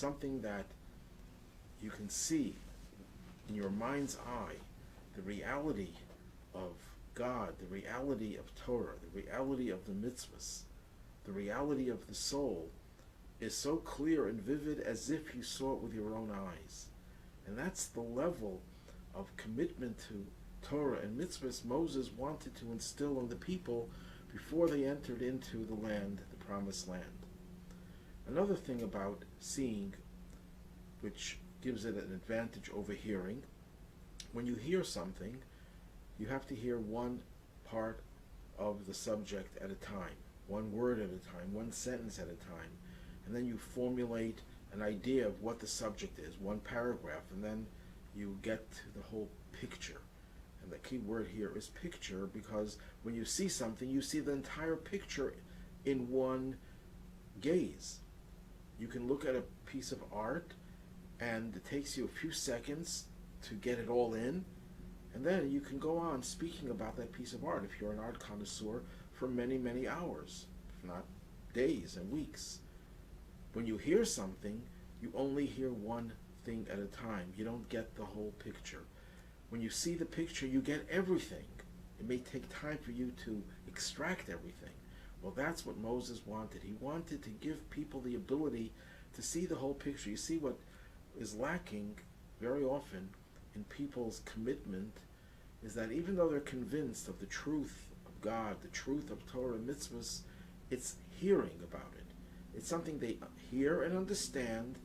something that you can see in your mind's eye, the reality of God, the reality of Torah, the reality of the mitzvahs, the reality of the soul is so clear and vivid as if you saw it with your own eyes. And that's the level of commitment to Torah and mitzvahs Moses wanted to instill in the people before they entered into the land, the promised land. Another thing about seeing, which gives it an advantage over hearing, when you hear something, you have to hear one part of the subject at a time, one word at a time, one sentence at a time, and then you formulate an idea of what the subject is, one paragraph, and then you get to the whole picture. And the key word here is picture, because when you see something, you see the entire picture in one gaze. You can look at a piece of art, and it takes you a few seconds to get it all in, and then you can go on speaking about that piece of art, if you're an art connoisseur, for many, many hours, if not days and weeks. When you hear something, you only hear one thing at a time. You don't get the whole picture. When you see the picture, you get everything. It may take time for you to extract everything. Well, that's what Moses wanted. He wanted to give people the ability to see the whole picture. You see, what is lacking very often in people's commitment is that even though they're convinced of the truth of God, the truth of Torah and mitzvahs, it's hearing about it. It's something they hear and understand,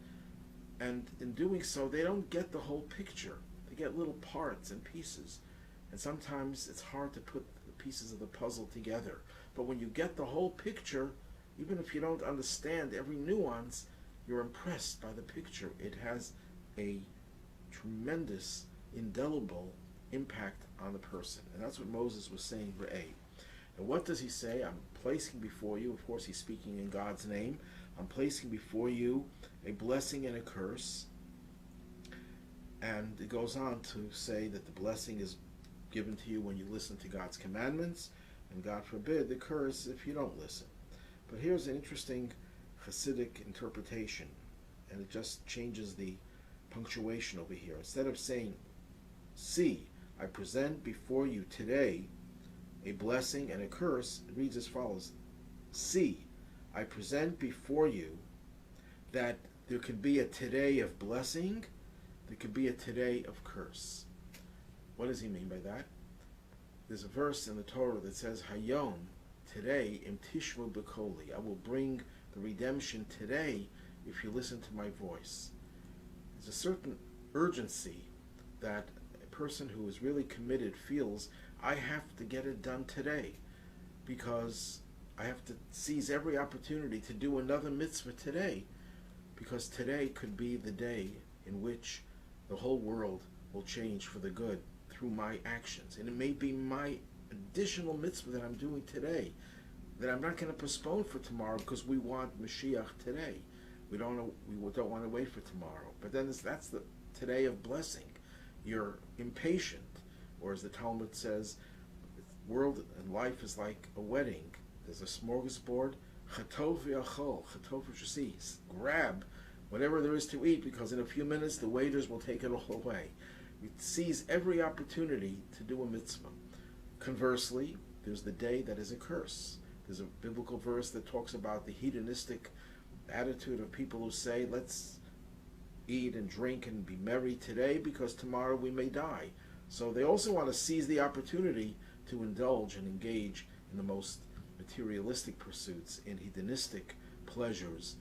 and in doing so, they don't get the whole picture. They get little parts and pieces, and sometimes it's hard to put the pieces of the puzzle together. But when you get the whole picture, even if you don't understand every nuance, you're impressed by the picture. It has a tremendous, indelible impact on the person. And that's what Moses was saying, Re'ei. And what does he say? I'm placing before you, of course he's speaking in God's name, I'm placing before you a blessing and a curse. And it goes on to say that the blessing is given to you when you listen to God's commandments, and God forbid the curse if you don't listen. But here's an interesting Hasidic interpretation, and it just changes the punctuation over here. Instead of saying, see, I present before you today a blessing and a curse, it reads as follows. See, I present before you that there could be a today of blessing, there could be a today of curse. What does he mean by that? There's a verse in the Torah that says, Hayom, today, im tishvu b'koli, I will bring the redemption today if you listen to my voice. There's a certain urgency that a person who is really committed feels, I have to get it done today, because I have to seize every opportunity to do another mitzvah today, because today could be the day in which the whole world will change for the good through my actions. And it may be my additional mitzvah that I'm doing today that I'm not going to postpone for tomorrow because we want Mashiach today. We don't want to wait for tomorrow. But then that's the today of blessing. You're impatient, or as the Talmud says, the world and life is like a wedding. There's a smorgasbord. Chatov v'achol, chatov v'shasi. Grab whatever there is to eat, because in a few minutes the waiters will take it all away. We seize every opportunity to do a mitzvah. Conversely, there's the day that is a curse. There's a biblical verse that talks about the hedonistic attitude of people who say, let's eat and drink and be merry today because tomorrow we may die. So they also want to seize the opportunity to indulge and engage in the most materialistic pursuits, in hedonistic pleasures,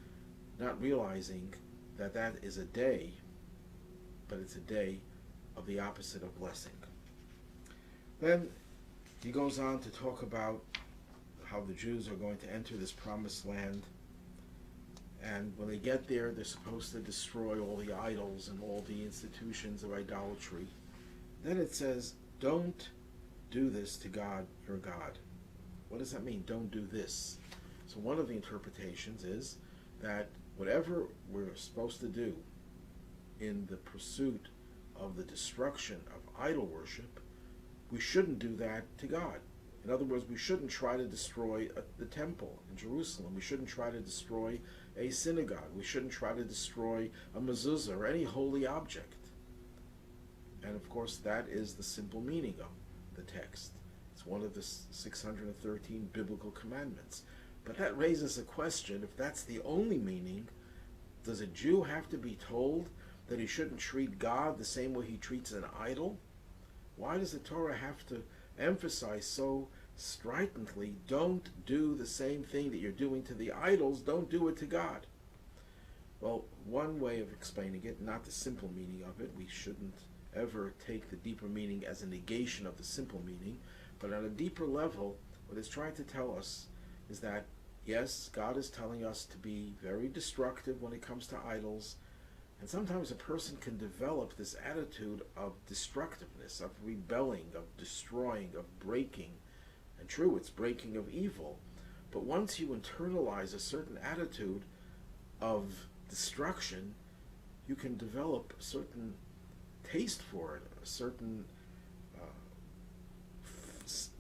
not realizing that that is a day, but it's a day of the opposite of blessing. Then he goes on to talk about how the Jews are going to enter this promised land, and when they get there, they're supposed to destroy all the idols and all the institutions of idolatry. Then it says, don't do this to God, your God. What does that mean, don't do this? So one of the interpretations is that whatever we're supposed to do in the pursuit of the destruction of idol worship, we shouldn't do that to God. In other words, we shouldn't try to destroy the temple in Jerusalem. We shouldn't try to destroy a synagogue. We shouldn't try to destroy a mezuzah or any holy object. And of course, that is the simple meaning of the text. It's one of the 613 biblical commandments. But that raises a question: if that's the only meaning, does a Jew have to be told that he shouldn't treat God the same way he treats an idol? Why does the Torah have to emphasize so stridently, don't do the same thing that you're doing to the idols, don't do it to God? Well, one way of explaining it, not the simple meaning of it, we shouldn't ever take the deeper meaning as a negation of the simple meaning, but on a deeper level, what it's trying to tell us is that, yes, God is telling us to be very destructive when it comes to idols, and sometimes a person can develop this attitude of destructiveness, of rebelling, of destroying, of breaking. And true, it's breaking of evil. But once you internalize a certain attitude of destruction, you can develop a certain taste for it, a certain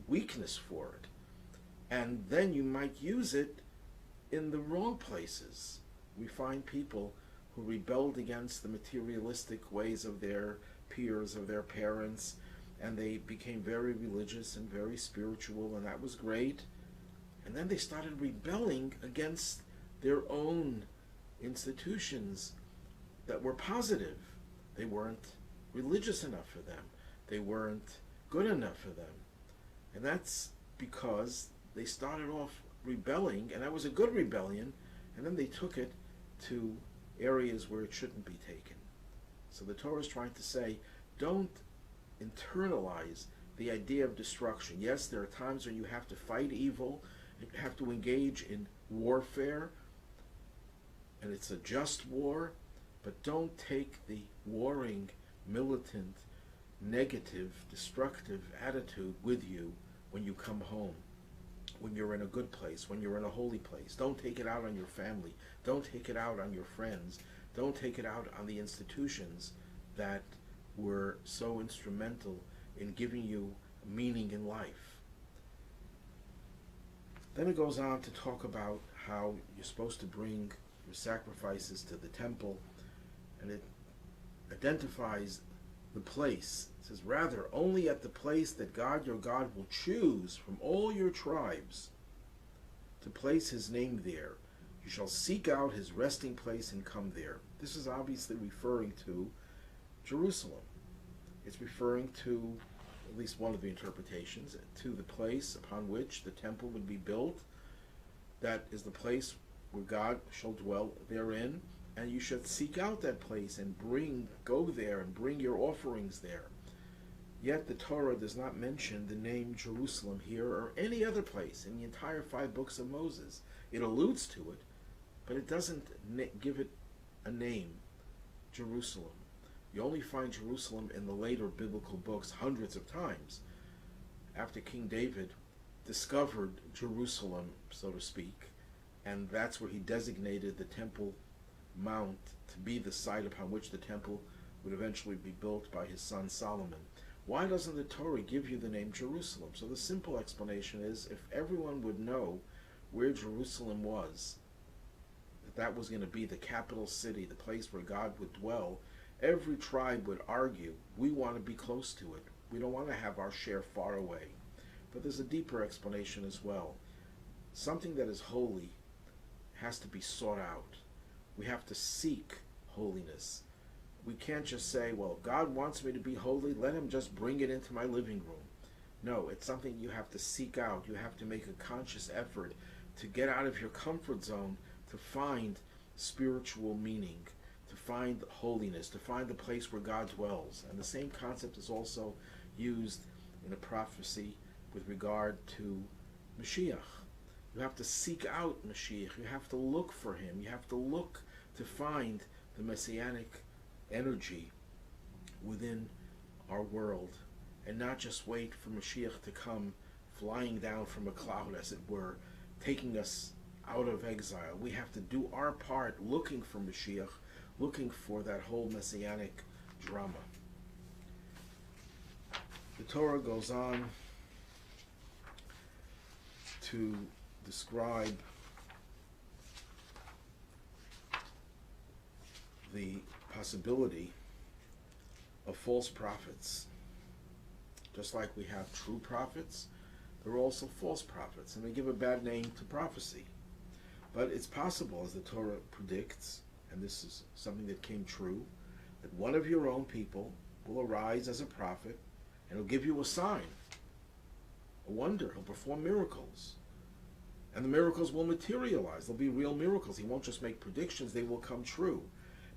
weakness for it. And then you might use it in the wrong places. We find people who rebelled against the materialistic ways of their peers, of their parents, and they became very religious and very spiritual, and that was great. And then they started rebelling against their own institutions that were positive. They weren't religious enough for them. They weren't good enough for them. And that's because they started off rebelling, and that was a good rebellion, and then they took it to areas where it shouldn't be taken. So the Torah is trying to say, don't internalize the idea of destruction. Yes, there are times when you have to fight evil, you have to engage in warfare, and it's a just war, but don't take the warring, militant, negative, destructive attitude with you when you come home, when you're in a good place, when you're in a holy place. Don't take it out on your family. Don't take it out on your friends. Don't take it out on the institutions that were so instrumental in giving you meaning in life. Then it goes on to talk about how you're supposed to bring your sacrifices to the temple, and it identifies the place. It says, rather, only at the place that God your God will choose from all your tribes to place his name there. You shall seek out his resting place and come there. This is obviously referring to Jerusalem. It's referring to, at least one of the interpretations, to the place upon which the temple would be built. That is the place where God shall dwell therein, and you should seek out that place and go there and bring your offerings there. Yet the Torah does not mention the name Jerusalem here or any other place in the entire 5 books of Moses. It alludes to it, but it doesn't give it a name, Jerusalem. You only find Jerusalem in the later biblical books hundreds of times. After King David discovered Jerusalem, so to speak, and that's where he designated the Temple Mount to be the site upon which the temple would eventually be built by his son Solomon. Why doesn't the Torah give you the name Jerusalem? So the simple explanation is, if everyone would know where Jerusalem was, that was going to be the capital city, the place where God would dwell, every tribe would argue, we want to be close to it. We don't want to have our share far away. But there's a deeper explanation as well. Something that is holy has to be sought out. We have to seek holiness. We can't just say, well, if God wants me to be holy, let him just bring it into my living room. No, it's something you have to seek out. You have to make a conscious effort to get out of your comfort zone, to find spiritual meaning, to find holiness, to find the place where God dwells. And the same concept is also used in a prophecy with regard to Mashiach. You have to seek out Mashiach. You have to look for him. You have to look to find the messianic energy within our world, and not just wait for Mashiach to come flying down from a cloud, as it were, taking us out of exile. We have to do our part looking for Mashiach, looking for that whole messianic drama. The Torah goes on to describe the possibility of false prophets. Just like we have true prophets, there are also false prophets, and they give a bad name to prophecy. But it's possible, as the Torah predicts, and this is something that came true, that one of your own people will arise as a prophet, and he'll give you a sign, a wonder. He'll perform miracles. And the miracles will materialize. They'll be real miracles. He won't just make predictions, they will come true.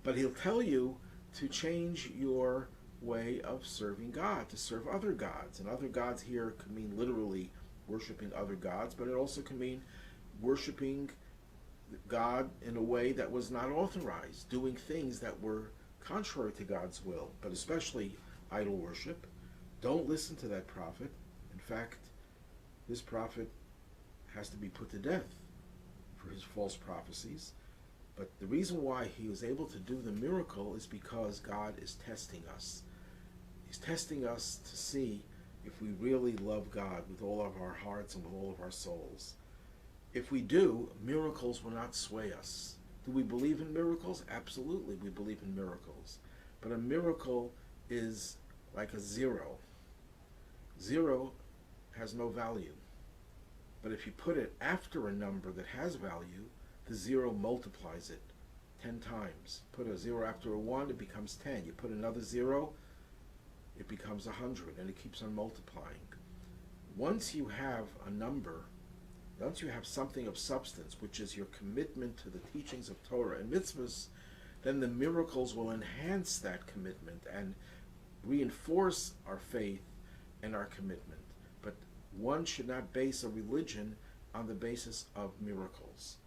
But he'll tell you to change your way of serving God, to serve other gods. And other gods here could mean literally worshiping other gods, but it also can mean worshiping God in a way that was not authorized, doing things that were contrary to God's will, but especially idol worship. Don't listen to that prophet. In fact, this prophet has to be put to death for his false prophecies. But the reason why he was able to do the miracle is because God is testing us. He's testing us to see if we really love God with all of our hearts and with all of our souls. If we do, miracles will not sway us. Do we believe in miracles? Absolutely, we believe in miracles. But a miracle is like a zero. Zero has no value. But if you put it after a number that has value, the zero multiplies it 10 times. Put a zero after a 1, it becomes 10. You put another zero, it becomes 100, and it keeps on multiplying. Once you have a number, once you have something of substance, which is your commitment to the teachings of Torah and mitzvahs, then the miracles will enhance that commitment and reinforce our faith and our commitment. But one should not base a religion on the basis of miracles.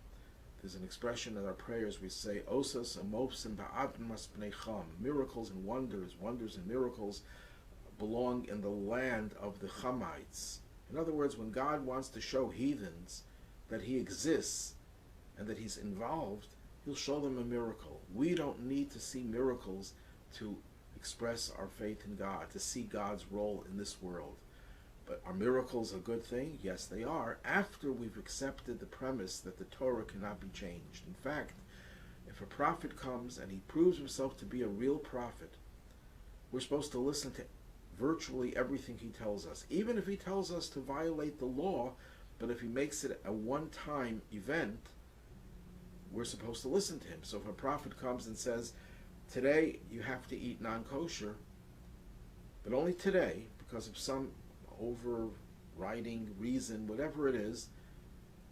There's an expression in our prayers we say, Osas amopsim ba'admas b'nei. Miracles and wonders and miracles belong in the land of the Chamites. In other words, when God wants to show heathens that he exists and that he's involved, he'll show them a miracle. We don't need to see miracles to express our faith in God, to see God's role in this world. But are miracles a good thing? Yes, they are, after we've accepted the premise that the Torah cannot be changed. In fact, if a prophet comes and he proves himself to be a real prophet, we're supposed to listen to virtually everything he tells us, even if he tells us to violate the law. But if he makes it a one-time event, we're supposed to listen to him. So if a prophet comes and says, today you have to eat non-kosher, but only today, because of some overriding reason, whatever it is,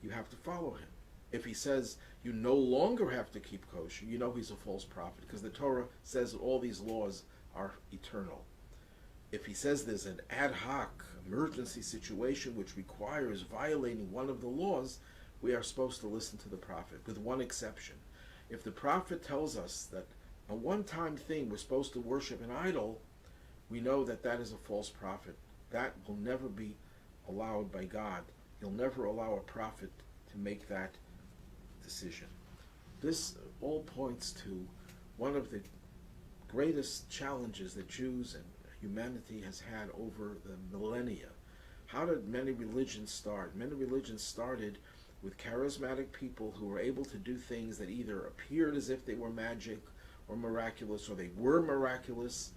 you have to follow him. If he says you no longer have to keep kosher, you know he's a false prophet, because the Torah says that all these laws are eternal. If he says there's an ad hoc emergency situation which requires violating one of the laws, we are supposed to listen to the prophet, with one exception. If the prophet tells us that a one-time thing we're supposed to worship an idol, we know that that is a false prophet. That will never be allowed by God. He'll never allow a prophet to make that decision. This all points to one of the greatest challenges that Jews and humanity has had over the millennia. How did many religions start? Many religions started with charismatic people who were able to do things that either appeared as if they were magic or miraculous, or they were miraculous,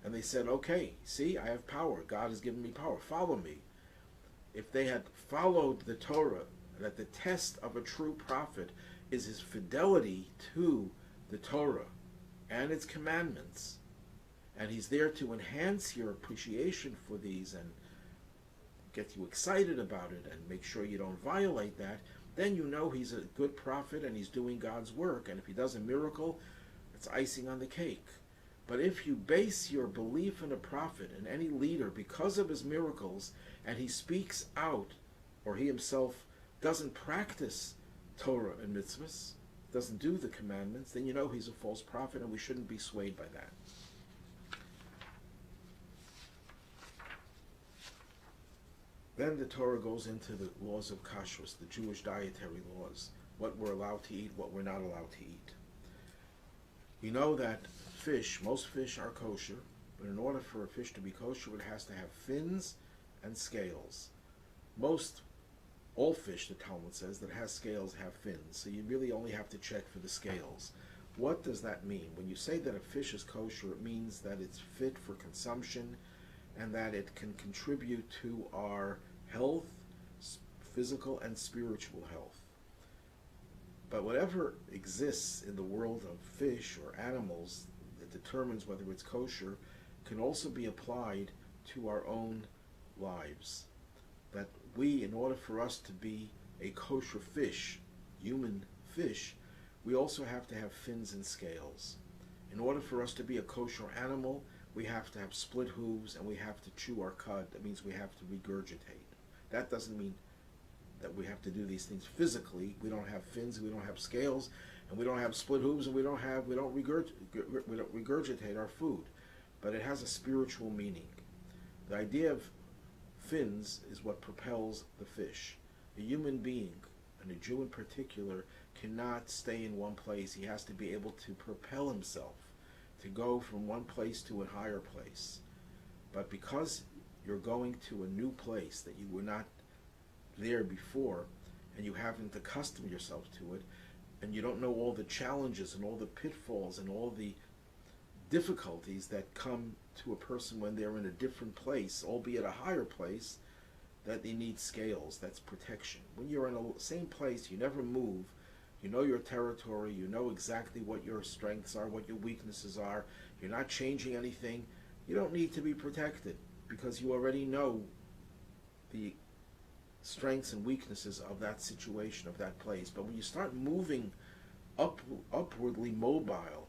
and they said, okay, see, I have power. God has given me power. Follow me. If they had followed the Torah, that the test of a true prophet is his fidelity to the Torah and its commandments, and he's there to enhance your appreciation for these and get you excited about it and make sure you don't violate that, then you know he's a good prophet and he's doing God's work. And if he does a miracle, it's icing on the cake. But if you base your belief in a prophet and any leader because of his miracles, and he speaks out, or he himself doesn't practice Torah and mitzvahs, doesn't do the commandments, then you know he's a false prophet, and we shouldn't be swayed by that. Then the Torah goes into the laws of kashrus, the Jewish dietary laws, what we're allowed to eat, what we're not allowed to eat. We know that fish, most fish are kosher, but in order for a fish to be kosher, it has to have fins and scales. Most all fish, the Talmud says, that has scales have fins. So you really only have to check for the scales. What does that mean? When you say that a fish is kosher, it means that it's fit for consumption and that it can contribute to our health, physical and spiritual health. But whatever exists in the world of fish or animals that determines whether it's kosher can also be applied to our own lives. That we, in order for us to be a kosher fish, human fish, we also have to have fins and scales. In order for us to be a kosher animal, we have to have split hooves and we have to chew our cud. That means we have to regurgitate. That doesn't mean that we have to do these things physically. We don't have fins, we don't have scales, and we don't have split hooves, and we don't regurgitate our food. But it has a spiritual meaning. The idea of fins is what propels the fish. A human being, and a Jew in particular, cannot stay in one place. He has to be able to propel himself, to go from one place to a higher place. But because you're going to a new place that you were not there before, and you haven't accustomed yourself to it, and you don't know all the challenges and all the pitfalls and all the difficulties that come to a person when they're in a different place, albeit a higher place, that they need scales. That's protection. When you're in the same place, you never move, you know your territory, you know exactly what your strengths are, what your weaknesses are, you're not changing anything, you don't need to be protected because you already know the strengths and weaknesses of that situation, of that place. But when you start moving upwardly mobile,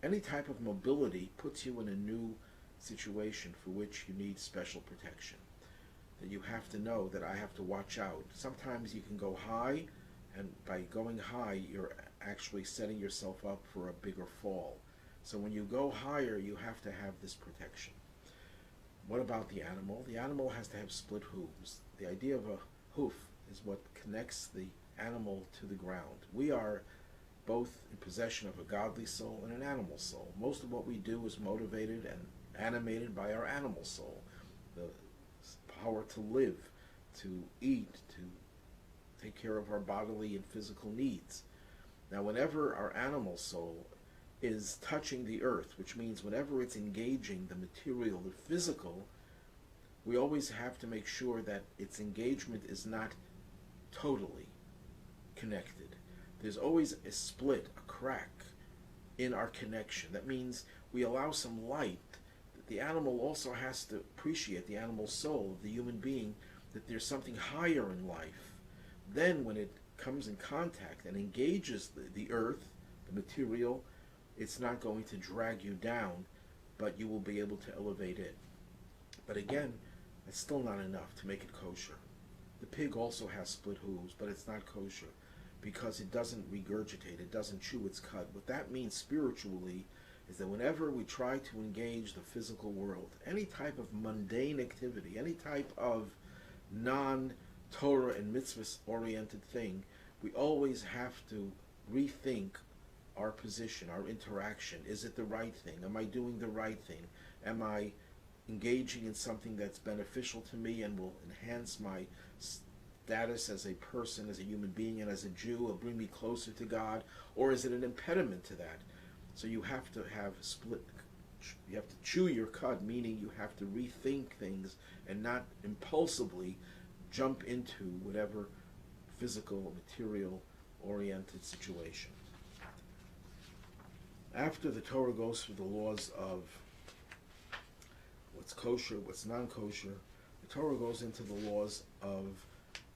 any type of mobility puts you in a new situation for which you need special protection. That you have to know that I have to watch out. Sometimes you can go high, and by going high, you're actually setting yourself up for a bigger fall. So when you go higher, you have to have this protection. What about the animal? The animal has to have split hooves. The idea of a hoof is what connects the animal to the ground. We are both in possession of a godly soul and an animal soul. Most of what we do is motivated and animated by our animal soul. The power to live, to eat, to take care of our bodily and physical needs. Now, whenever our animal soul is touching the earth, which means whenever it's engaging the material, the physical, we always have to make sure that its engagement is not totally connected. There's always a split, a crack in our connection. That means we allow some light. That the animal also has to appreciate, the animal soul of the human being, that there's something higher in life. Then when it comes in contact and engages the earth, the material, it's not going to drag you down, but you will be able to elevate it. But again, it's still not enough to make it kosher. The pig also has split hooves, but it's not kosher because it doesn't regurgitate, it doesn't chew its cud. What that means spiritually is that whenever we try to engage the physical world, any type of mundane activity, any type of non-Torah and mitzvah-oriented thing, we always have to rethink our position, our interaction. Is it the right thing? Am I doing the right thing? Am I engaging in something that's beneficial to me and will enhance my status as a person, as a human being, and as a Jew, or bring me closer to God? Or is it an impediment to that? So you have to have split, you have to chew your cud, meaning you have to rethink things and not impulsively jump into whatever physical, material-oriented situation. After the Torah goes through the laws of what's kosher, what's non-kosher, the Torah goes into the laws of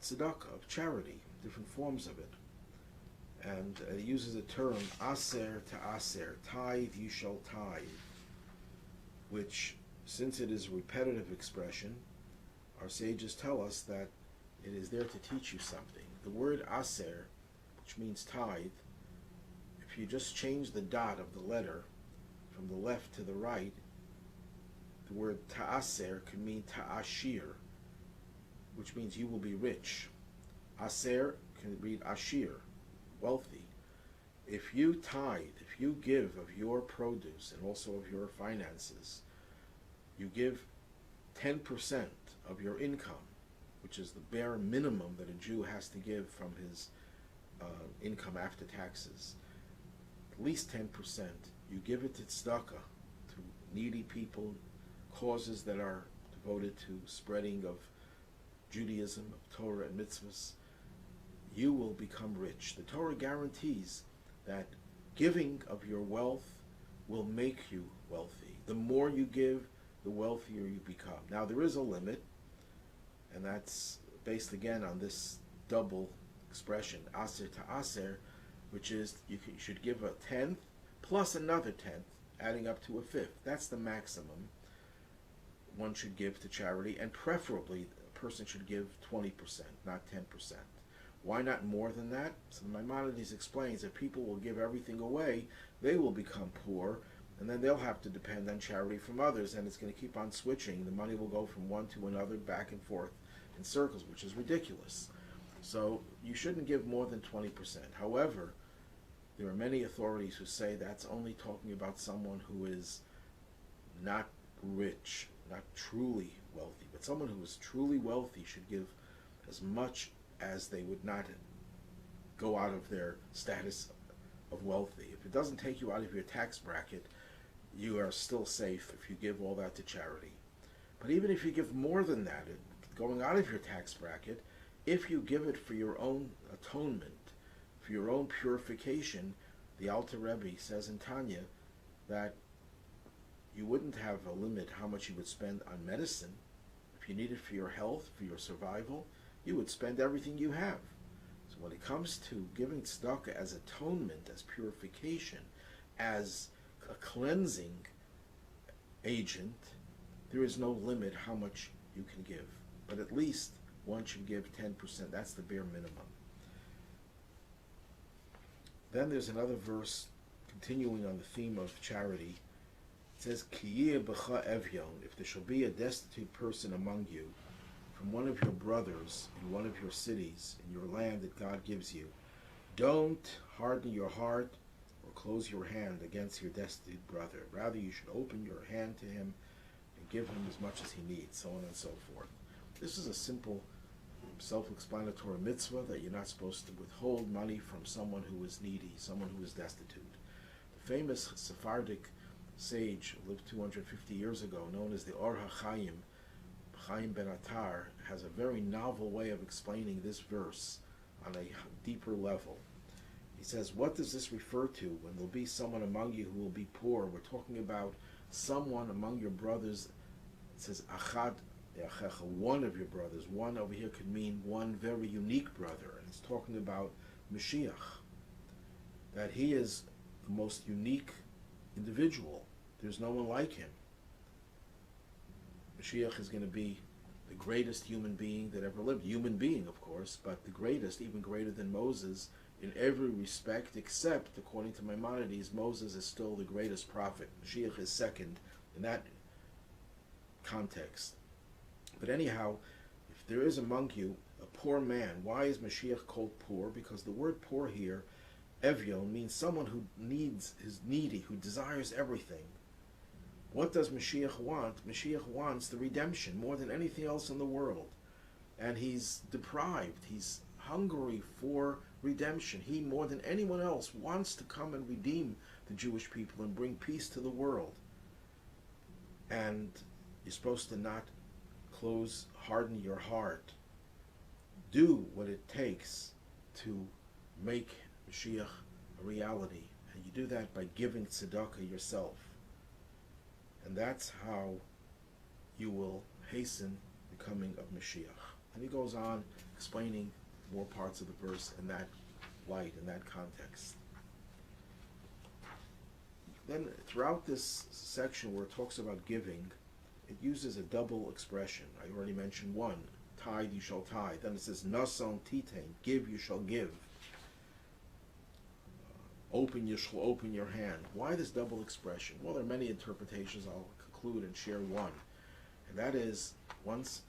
tzedakah, of charity, different forms of it. And it uses the term aser to aser, tithe you shall tithe, which, since it is a repetitive expression, our sages tell us that it is there to teach you something. The word aser, which means tithe, if you just change the dot of the letter from the left to the right, the word ta'aser could mean ta'ashir, which means you will be rich. Aser can read ashir, wealthy. If you tithe, if you give of your produce and also of your finances, you give 10% of your income, which is the bare minimum that a Jew has to give from his income after taxes, at least 10%, you give it to tzedakah, to needy people, causes that are devoted to spreading of Judaism, of Torah and mitzvahs, you will become rich. The Torah guarantees that giving of your wealth will make you wealthy. The more you give, the wealthier you become. Now there is a limit, and that's based again on this double expression, aser to aser, which is you should give a tenth plus another tenth, adding up to a fifth. That's the maximum one should give to charity, and preferably a person should give 20%, not 10%. Why not more than that? So Maimonides explains that people will give everything away, they will become poor, and then they'll have to depend on charity from others, and it's going to keep on switching. The money will go from one to another, back and forth in circles, which is ridiculous. So you shouldn't give more than 20%. However, there are many authorities who say that's only talking about someone who is not rich, not truly wealthy. But someone who is truly wealthy should give as much as they would not go out of their status of wealthy. If it doesn't take you out of your tax bracket, you are still safe if you give all that to charity. But even if you give more than that, going out of your tax bracket, if you give it for your own atonement, for your own purification, the Alter Rebbe says in Tanya that you wouldn't have a limit how much you would spend on medicine. If you need it for your health, for your survival, you would spend everything you have. So when it comes to giving tzedakah as atonement, as purification, as a cleansing agent, there is no limit how much you can give. But at least one should give 10%. That's the bare minimum. Then there's another verse continuing on the theme of charity. It says, Kiyeh b'cha evyon, if there shall be a destitute person among you, from one of your brothers in one of your cities, in your land that God gives you, don't harden your heart or close your hand against your destitute brother. Rather, you should open your hand to him and give him as much as he needs, so on and so forth. This is a simple, self-explanatory mitzvah that you're not supposed to withhold money from someone who is needy, someone who is destitute. The famous Sephardic sage who lived 250 years ago, known as the Or HaChaim, Chaim Ben Attar, has a very novel way of explaining this verse on a deeper level. He says, what does this refer to when there'll be someone among you who will be poor? We're talking about someone among your brothers. It says, Achad Yachecha, one of your brothers. One over here could mean one very unique brother. And it's talking about Mashiach, that he is the most unique individual. There's no one like him. Mashiach is going to be the greatest human being that ever lived. Human being, of course, but the greatest, even greater than Moses in every respect, except, according to Maimonides, Moses is still the greatest prophet. Mashiach is second in that context. But anyhow, if there is among you a poor man, why is Mashiach called poor? Because the word poor here, Evyon, means someone who is needy, who desires everything. What does Mashiach want? Mashiach wants the redemption more than anything else in the world. And he's deprived. He's hungry for redemption. He, more than anyone else, wants to come and redeem the Jewish people and bring peace to the world. And you're supposed to not harden your heart. Do what it takes to make Mashiach a reality. And you do that by giving tzedakah yourself. And that's how you will hasten the coming of Mashiach. And he goes on explaining more parts of the verse in that light, in that context. Then throughout this section where it talks about giving, it uses a double expression. I already mentioned one, tithe you shall tithe. Then it says, nason titein, give you shall give. Open you shall open your hand. Why this double expression? Well, there are many interpretations. I'll conclude and share one. And that is, once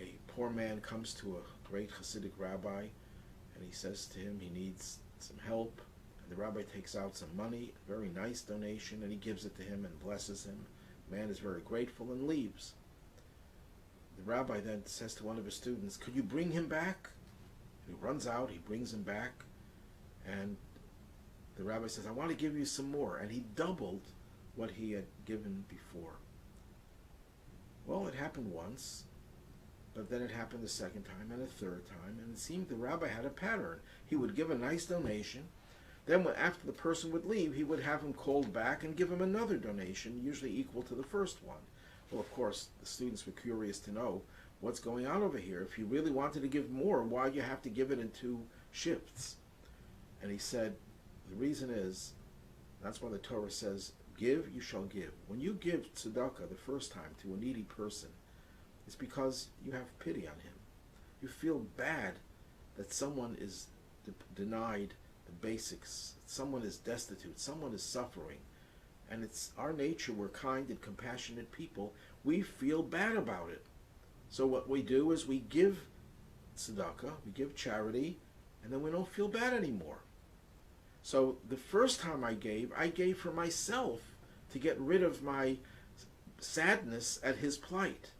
a poor man comes to a great Hasidic rabbi and he says to him he needs some help, and the rabbi takes out some money, a very nice donation, and he gives it to him and blesses him. The man is very grateful and leaves. The rabbi then says to one of his students, "Could you bring him back?" He runs out, he brings him back, and the rabbi says, "I want to give you some more." And he doubled what he had given before. Well, it happened once, but then it happened a second time and a third time, and it seemed the rabbi had a pattern. He would give a nice donation, then after the person would leave, he would have him called back and give him another donation, usually equal to the first one. Well, of course, the students were curious to know what's going on over here. If you really wanted to give more, why do you have to give it in 2 shifts? And he said, the reason is, that's why the Torah says, give, you shall give. When you give tzedakah the first time to a needy person, it's because you have pity on him. You feel bad that someone is denied the basics. Someone is destitute. Someone is suffering. And it's our nature. We're kind and compassionate people. We feel bad about it. So what we do is we give tzedakah, we give charity, and then we don't feel bad anymore. So the first time I gave for myself to get rid of my sadness at his plight.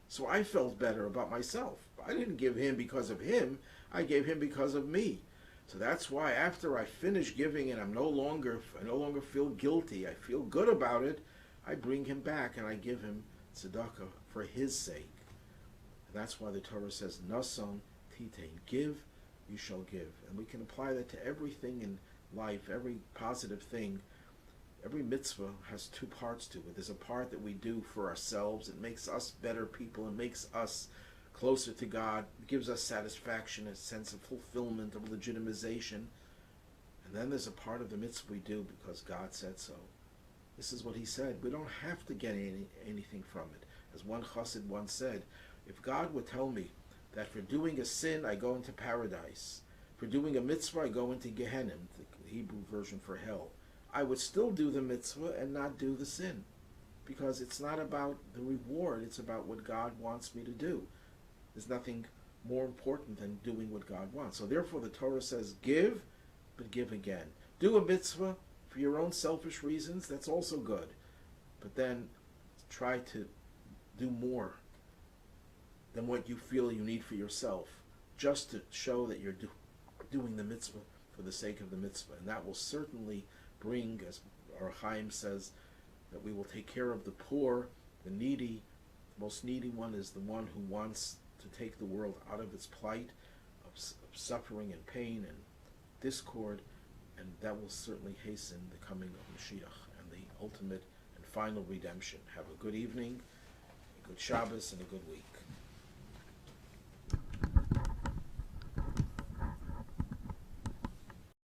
So I felt better about myself. I didn't give him because of him. I gave him because of me. So that's why after I finish giving and I no longer feel guilty, I feel good about it, I bring him back and I give him tzedakah for his sake. And that's why the Torah says, Nason titein, give, you shall give. And we can apply that to everything in life, every positive thing. Every mitzvah has 2 parts to it. There's a part that we do for ourselves. It makes us better people. It makes us closer to God. It gives us satisfaction, a sense of fulfillment, of legitimization. And then there's a part of the mitzvah we do because God said so. This is what he said. We don't have to get anything from it. As one chassid once said, if God would tell me that for doing a sin I go into paradise, for doing a mitzvah I go into Gehenna, the Hebrew version for hell, I would still do the mitzvah and not do the sin. Because it's not about the reward, it's about what God wants me to do. There's nothing more important than doing what God wants. So therefore the Torah says, give, but give again. Do a mitzvah for your own selfish reasons, that's also good. But then try to do more than what you feel you need for yourself, just to show that you're doing the mitzvah for the sake of the mitzvah. And that will certainly bring, as our Chaim says, that we will take care of the poor, the needy. The most needy one is the one who wants to take the world out of its plight of suffering and pain and discord, and that will certainly hasten the coming of Mashiach and the ultimate and final redemption. Have a good evening, a good Shabbos, and a good week.